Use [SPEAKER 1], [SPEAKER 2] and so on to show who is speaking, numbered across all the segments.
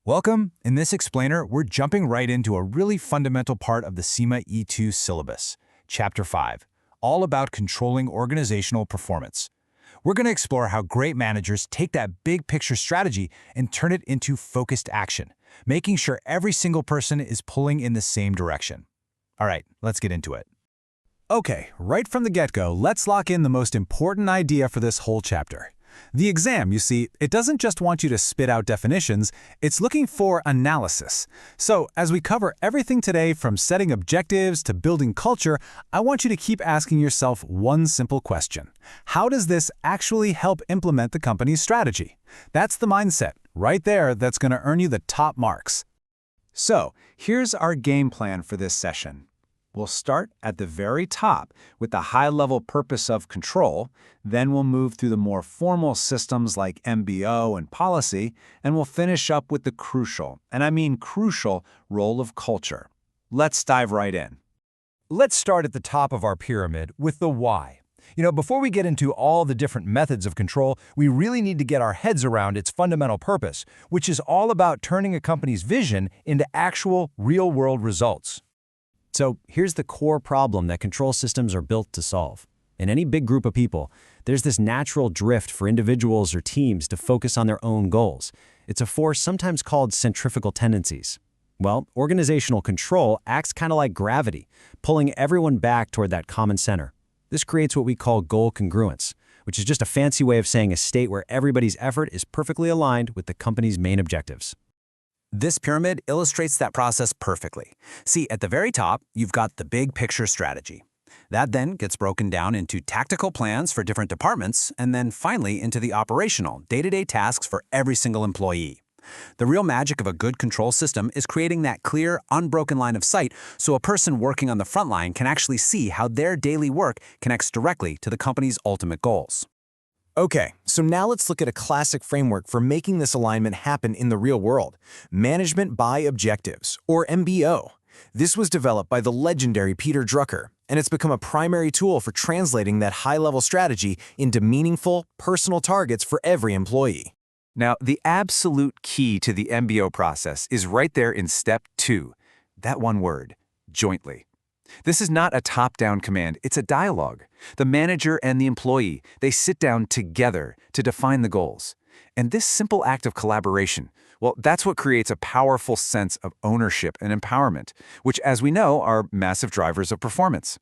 [SPEAKER 1] Welcome. In this explainer, we're jumping right into a really fundamental part of the CIMA E2 syllabus, Chapter 5, all about controlling organizational performance. We're going to explore how great managers take that big picture strategy and turn it into focused action, making sure every single person is pulling in the same direction. All right, let's get into it. Okay, right from the get-go, let's lock in the most important idea for this whole chapter. The exam, you see, it doesn't just want you to spit out definitions, it's looking for analysis. So, as we cover everything today from setting objectives to building culture, I want you to keep asking yourself one simple question. How does this actually help implement the company's strategy? That's the mindset, right there, that's going to earn you the top marks. So, here's our game plan for this session. We'll start at the very top with the high-level purpose of control, then we'll move through the more formal systems like MBO and policy, and we'll finish up with the crucial, and I mean crucial, role of culture. Let's dive right in.
[SPEAKER 2] Let's start at the top of our pyramid with the why. Before we get into all the different methods of control, we really need to get our heads around its fundamental purpose, which is all about turning a company's vision into actual, real-world results.
[SPEAKER 3] So here's the core problem that control systems are built to solve. In any big group of people, there's this natural drift for individuals or teams to focus on their own goals. It's a force sometimes called centrifugal tendencies. Well, organizational control acts kind of like gravity, pulling everyone back toward that common center. This creates what we call goal congruence, which is just a fancy way of saying a state where everybody's effort is perfectly aligned with the company's main objectives.
[SPEAKER 1] This pyramid illustrates that process perfectly. See, at the very top, you've got the big picture strategy. That then gets broken down into tactical plans for different departments, and then finally into the operational, day-to-day tasks for every single employee. The real magic of a good control system is creating that clear, unbroken line of sight so a person working on the front line can actually see how their daily work connects directly to the company's ultimate goals.
[SPEAKER 2] Okay, so now let's look at a classic framework for making this alignment happen in the real world. Management by Objectives, or MBO. This was developed by the legendary Peter Drucker, and it's become a primary tool for translating that high-level strategy into meaningful, personal targets for every employee.
[SPEAKER 4] Now, the absolute key to the MBO process is right there in step 2, that one word, jointly. This is not a top-down command, it's a dialogue. The manager and the employee, they sit down together to define the goals. And this simple act of collaboration, well, that's what creates a powerful sense of ownership and empowerment, which, as we know, are massive drivers of performance.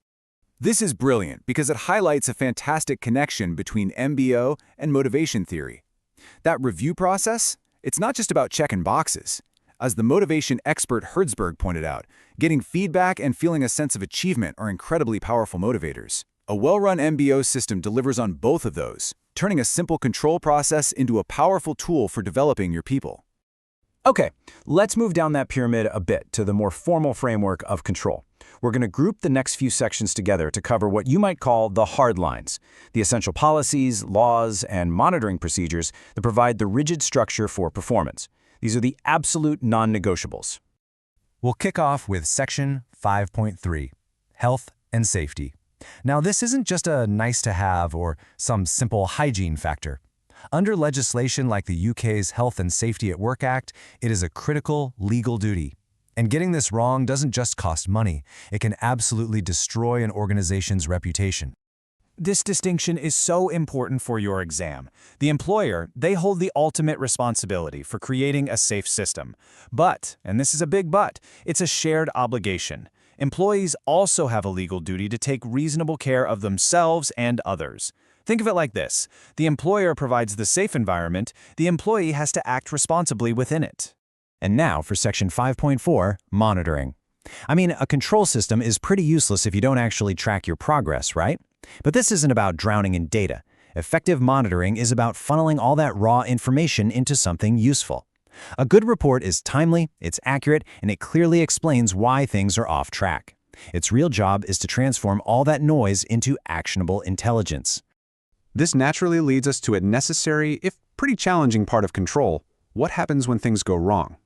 [SPEAKER 5] This is brilliant because it highlights a fantastic connection between MBO and motivation theory. That review process, it's not just about checking boxes. As the motivation expert Hertzberg pointed out, getting feedback and feeling a sense of achievement are incredibly powerful motivators. A well-run MBO system delivers on both of those, turning a simple control process into a powerful tool for developing your people.
[SPEAKER 2] Okay, let's move down that pyramid a bit to the more formal framework of control. We're going to group the next few sections together to cover what you might call the hard lines, the essential policies, laws, and monitoring procedures that provide the rigid structure for performance. These are the absolute non-negotiables. We'll kick off with Section 5.3, Health and Safety. Now, this isn't just a nice-to-have or some simple hygiene factor. Under legislation like the UK's Health and Safety at Work Act, it is a critical legal duty. And getting this wrong doesn't just cost money, it can absolutely destroy an organization's reputation. This distinction is so important for your exam. The employer, they hold the ultimate responsibility for creating a safe system. But, and this is a big but, it's a shared obligation. Employees also have a legal duty to take reasonable care of themselves and others. Think of it like this. The employer provides the safe environment, the employee has to act responsibly within it. And now for Section 5.4, Monitoring. I mean, a control system is pretty useless if you don't actually track your progress, right? But this isn't about drowning in data. Effective monitoring is about funneling all that raw information into something useful. A good report is timely, it's accurate, and it clearly explains why things are off track. Its real job is to transform all that noise into actionable intelligence.
[SPEAKER 5] This naturally leads us to a necessary, if pretty challenging part of control: what happens when things go wrong?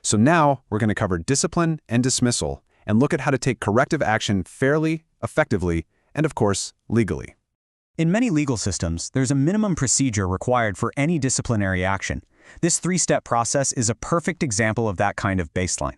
[SPEAKER 5] So now we're going to cover discipline and dismissal and look at how to take corrective action fairly, effectively, and of course, legally.
[SPEAKER 6] In many legal systems, there's a minimum procedure required for any disciplinary action.
[SPEAKER 2] This three-step process is a perfect example of that kind of baseline.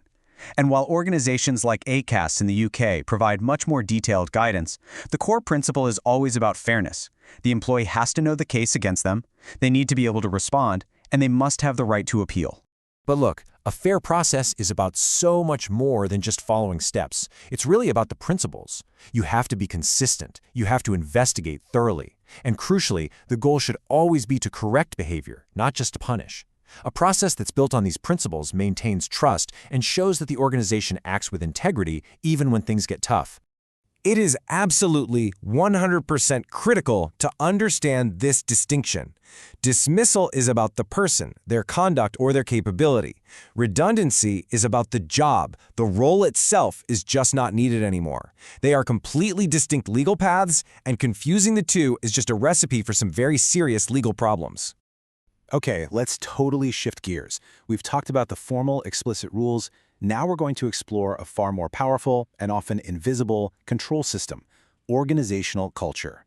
[SPEAKER 2] And while organizations like ACAS in the UK provide much more detailed guidance, the core principle is always about fairness. The employee has to know the case against them, they need to be able to respond, and they must have the right to appeal.
[SPEAKER 6] But look, a fair process is about so much more than just following steps. It's really about the principles. You have to be consistent. You have to investigate thoroughly. And crucially, the goal should always be to correct behavior, not just to punish. A process that's built on these principles maintains trust and shows that the organization acts with integrity even when things get tough.
[SPEAKER 7] It is absolutely 100% critical to understand this distinction. Dismissal is about the person, their conduct, or their capability. Redundancy is about the job. The role itself is just not needed anymore. They are completely distinct legal paths, and confusing the two is just a recipe for some very serious legal problems.
[SPEAKER 5] Okay, let's totally shift gears. We've talked about the formal, explicit rules. Now we're going to explore a far more powerful and often invisible control system, organizational culture.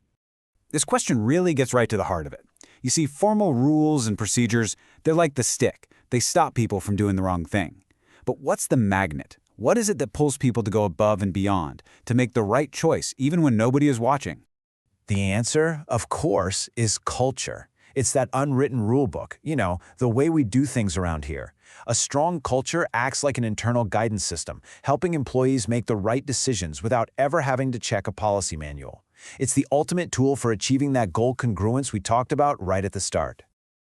[SPEAKER 5] This question really gets right to the heart of it. You see, formal rules and procedures, they're like the stick. They stop people from doing the wrong thing. But what's the magnet? What is it that pulls people to go above and beyond, to make the right choice even when nobody is watching?
[SPEAKER 1] The answer, of course, is culture. It's that unwritten rule book, the way we do things around here. A strong culture acts like an internal guidance system, helping employees make the right decisions without ever having to check a policy manual. It's the ultimate tool for achieving that goal congruence we talked about right at the start.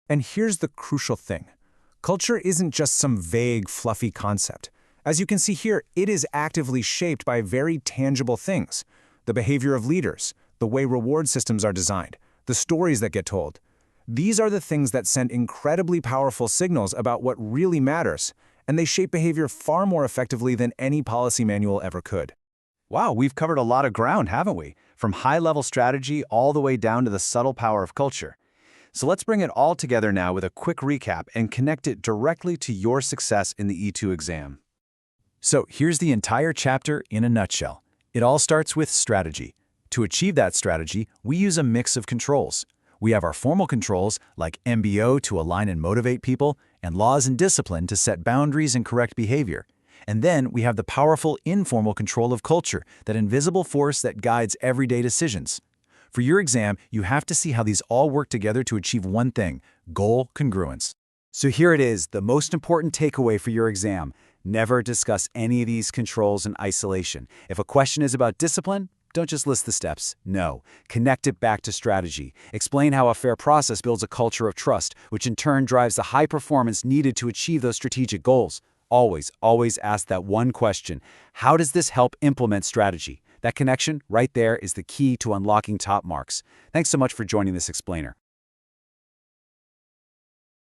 [SPEAKER 2] And here's the crucial thing. Culture isn't just some vague, fluffy concept. As you can see here, it is actively shaped by very tangible things. The behavior of leaders, the way reward systems are designed, the stories that get told. These are the things that send incredibly powerful signals about what really matters, and they shape behavior far more effectively than any policy manual ever could.
[SPEAKER 5] Wow, we've covered a lot of ground, haven't we? From high-level strategy all the way down to the subtle power of culture. So let's bring it all together now with a quick recap and connect it directly to your success in the E2 exam. So here's the entire chapter in a nutshell. It all starts with strategy. To achieve that strategy, we use a mix of controls. We have our formal controls, like MBO to align and motivate people, and laws and discipline to set boundaries and correct behavior. And then we have the powerful informal control of culture, that invisible force that guides everyday decisions. For your exam, you have to see how these all work together to achieve one thing: goal congruence. So here it is, the most important takeaway for your exam. Never discuss any of these controls in isolation. If a question is about discipline, don't just list the steps. No, connect it back to strategy. Explain how a fair process builds a culture of trust, which in turn drives the high performance needed to achieve those strategic goals. Always, always ask that one question: how does this help implement strategy? That connection right there is the key to unlocking top marks. Thanks so much for joining this explainer.